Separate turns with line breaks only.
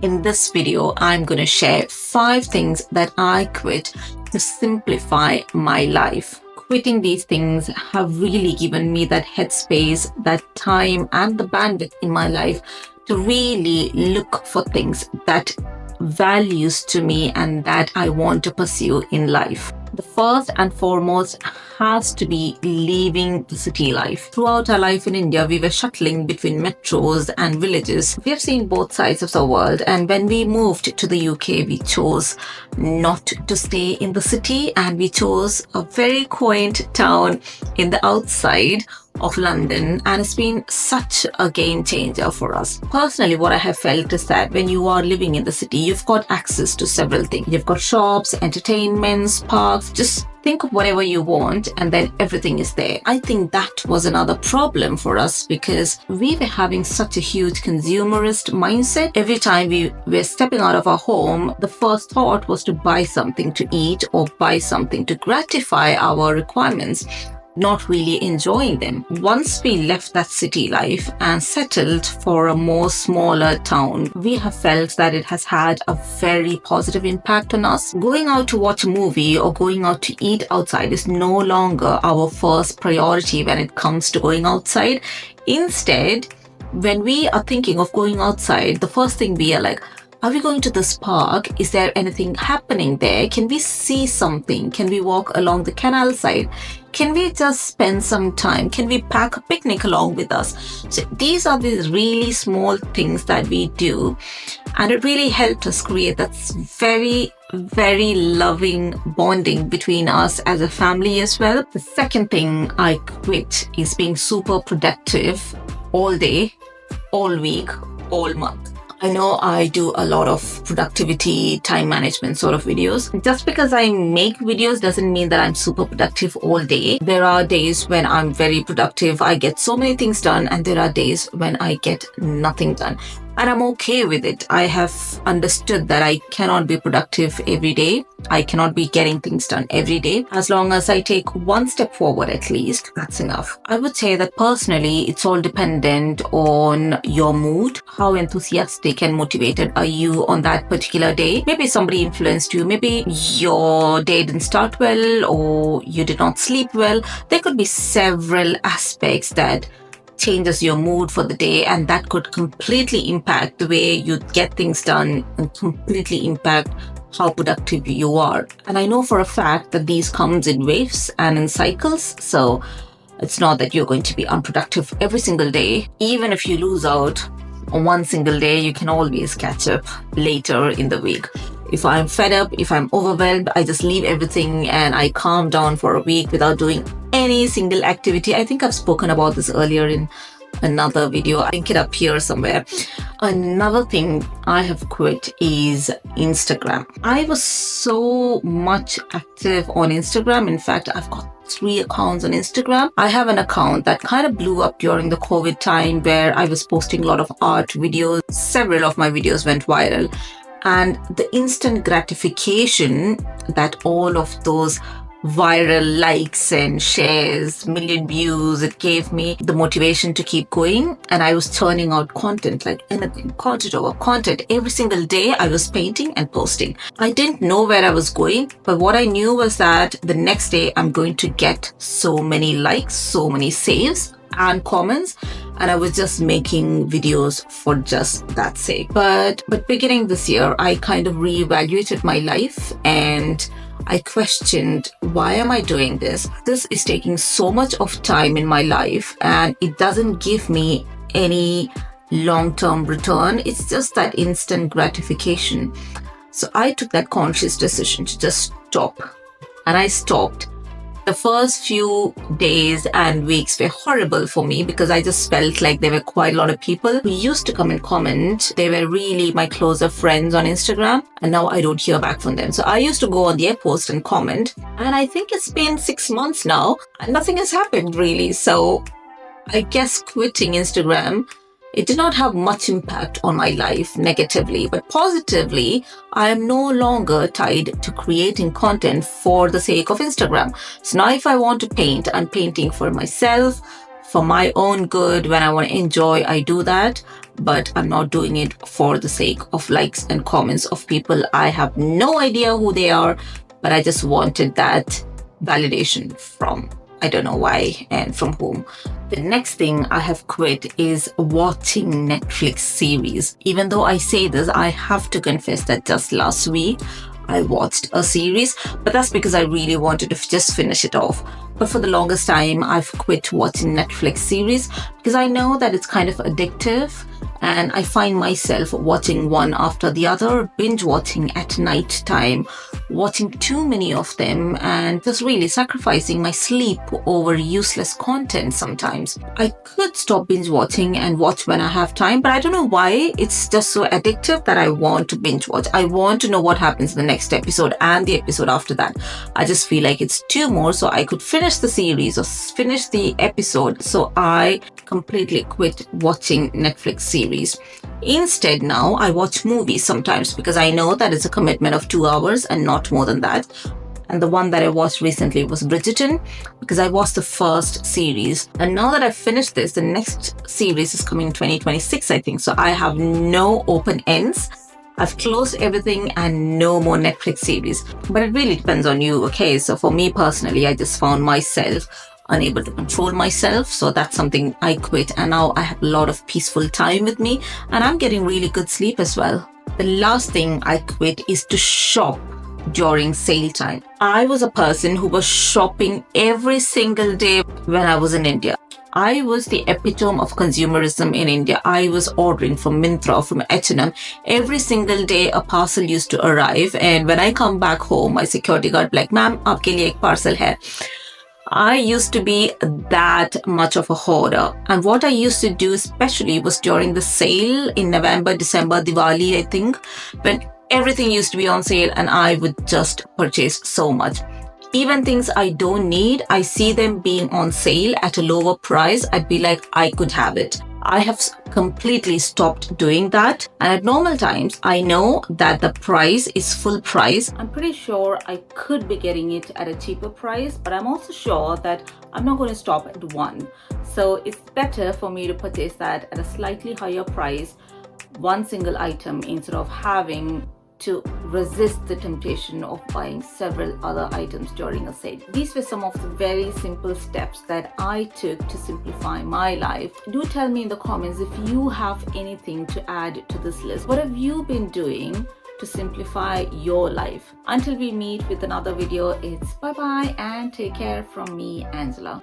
In this video, I'm going to share 5 things that I quit to simplify my life. Quitting these things have really given me that headspace, that time, and the bandwidth in my life to really look for things that values to me and that I want to pursue in life. The first and foremost has to be leaving the city life. Throughout our life in India, we were shuttling between metros and villages. We have seen both sides of the world, and when we moved to the UK, we chose not to stay in the city and we chose a very quaint town in the outside of London, and it's been such a game changer for us. Personally, what I have felt is that when you are living in the city, you've got access to several things. You've got shops, entertainments, parks, just think of whatever you want and then everything is there. I think that was another problem for us because we were having such a huge consumerist mindset. Every time we were stepping out of our home, the first thought was to buy something to eat or buy something to gratify our requirements, not really enjoying them. Once we left that city life and settled for a more smaller town, we have felt that it has had a very positive impact on us. Going out to watch a movie or going out to eat outside is no longer our first priority when it comes to going outside. Instead, when we are thinking of going outside, the first thing we are like, are we going to this park? Is there anything happening there? Can we see something? Can we walk along the canal side? Can we just spend some time? Can we pack a picnic along with us? So these are these really small things that we do. And it really helped us create that very, very loving bonding between us as a family as well. The second thing I quit is being super productive all day, all week, all month. I know I do a lot of productivity, time management sort of videos. Just because I make videos doesn't mean that I'm super productive all day. There are days when I'm very productive, I get so many things done, and there are days when I get nothing done. And I'm okay with it. I have understood that I cannot be productive every day. I cannot be getting things done every day. As long as I take one step forward at least, that's enough. I would say that personally, it's all dependent on your mood. How enthusiastic and motivated are you on that particular day? Maybe somebody influenced you. Maybe your day didn't start well or you did not sleep well. There could be several aspects that changes your mood for the day, and that could completely impact the way you get things done and completely impact how productive you are. And I know for a fact that these comes in waves and in cycles, so it's not that you're going to be unproductive every single day. Even if you lose out on one single day, you can always catch up later in the week. If I'm fed up, if I'm overwhelmed, I just leave everything and I calm down for a week without doing any single activity. I think I've spoken about this earlier in another video. I link it up here somewhere. Another thing I have quit is Instagram. I was so much active on Instagram. In fact, I've got 3 accounts on Instagram. I have an account that kind of blew up during the COVID time where I was posting a lot of art videos. Several of my videos went viral. And the instant gratification that all of those viral likes and shares, million views, it gave me the motivation to keep going. And I was turning out content like anything, content over content. Every single day I was painting and posting. I didn't know where I was going, but what I knew was that the next day I'm going to get so many likes, so many saves and comments, and I was just making videos for just that sake. But beginning this year, I kind of reevaluated my life and I questioned, why am I doing this? This is taking so much of time in my life and it doesn't give me any long-term return. It's just that instant gratification. So I took that conscious decision to just stop, and I stopped. The first few days and weeks were horrible for me because I just felt like there were quite a lot of people who used to come and comment. They were really my closer friends on Instagram, and now I don't hear back from them. So I used to go on their post and comment, and I think it's been 6 months now and nothing has happened really. So I guess quitting Instagram, it did not have much impact on my life negatively, but positively, I am no longer tied to creating content for the sake of Instagram. So now if I want to paint, I'm painting for myself, For my own good, when I want to enjoy, I do that. But I'm not doing it for the sake of likes and comments of people. I have no idea who they are, but I just wanted that validation from, I don't know why and from whom. The next thing I have quit is watching Netflix series. Even though I say this, I have to confess that just last week I watched a series, but that's because I really wanted to just finish it off. But for the longest time, I've quit watching Netflix series because I know that it's kind of addictive, and I find myself watching one after the other, binge watching at night time, watching too many of them, and just really sacrificing my sleep over useless content sometimes. I could stop binge watching and watch when I have time, but I don't know why it's just so addictive that I want to binge watch. I want to know what happens in the next episode and the episode after that. I just feel like it's too more, so I could finish the series or finish the episode. So I completely quit watching Netflix series. Instead, now I watch movies sometimes because I know that it's a commitment of 2 hours and not more than that. And the one that I watched recently was Bridgerton, because I watched the first series. And now that I've finished this, the next series is coming in 2026, I think. So I have no open ends. I've closed everything and no more Netflix series. But it really depends on you, okay? So for me personally, I just found myself unable to control myself. So that's something I quit. And now I have a lot of peaceful time with me, and I'm getting really good sleep as well. The last thing I quit is to shop during sale time. I was a person who was shopping every single day when I was in India. I was the epitome of consumerism in India. I was ordering from Myntra, from H&M. Every single day a parcel used to arrive, and when I come back home, my security guard like, "Ma'am, aapke liye ek parcel hai." I used to be that much of a hoarder. And what I used to do especially was during the sale in November, December, Diwali, I think, when everything used to be on sale, and I would just purchase so much. Even things I don't need, I see them being on sale at a lower price, I'd be like, I could have it. I have completely stopped doing that. And at normal times, I know that the price is full price. I'm pretty sure I could be getting it at a cheaper price, but I'm also sure that I'm not going to stop at one. So it's better for me to purchase that at a slightly higher price, one single item, instead of having to resist the temptation of buying several other items during a sale. These were some of the very simple steps that I took to simplify my life. Do tell me in the comments if you have anything to add to this list. What have you been doing to simplify your life? Until we meet with another video, it's bye-bye and take care from me, Angela.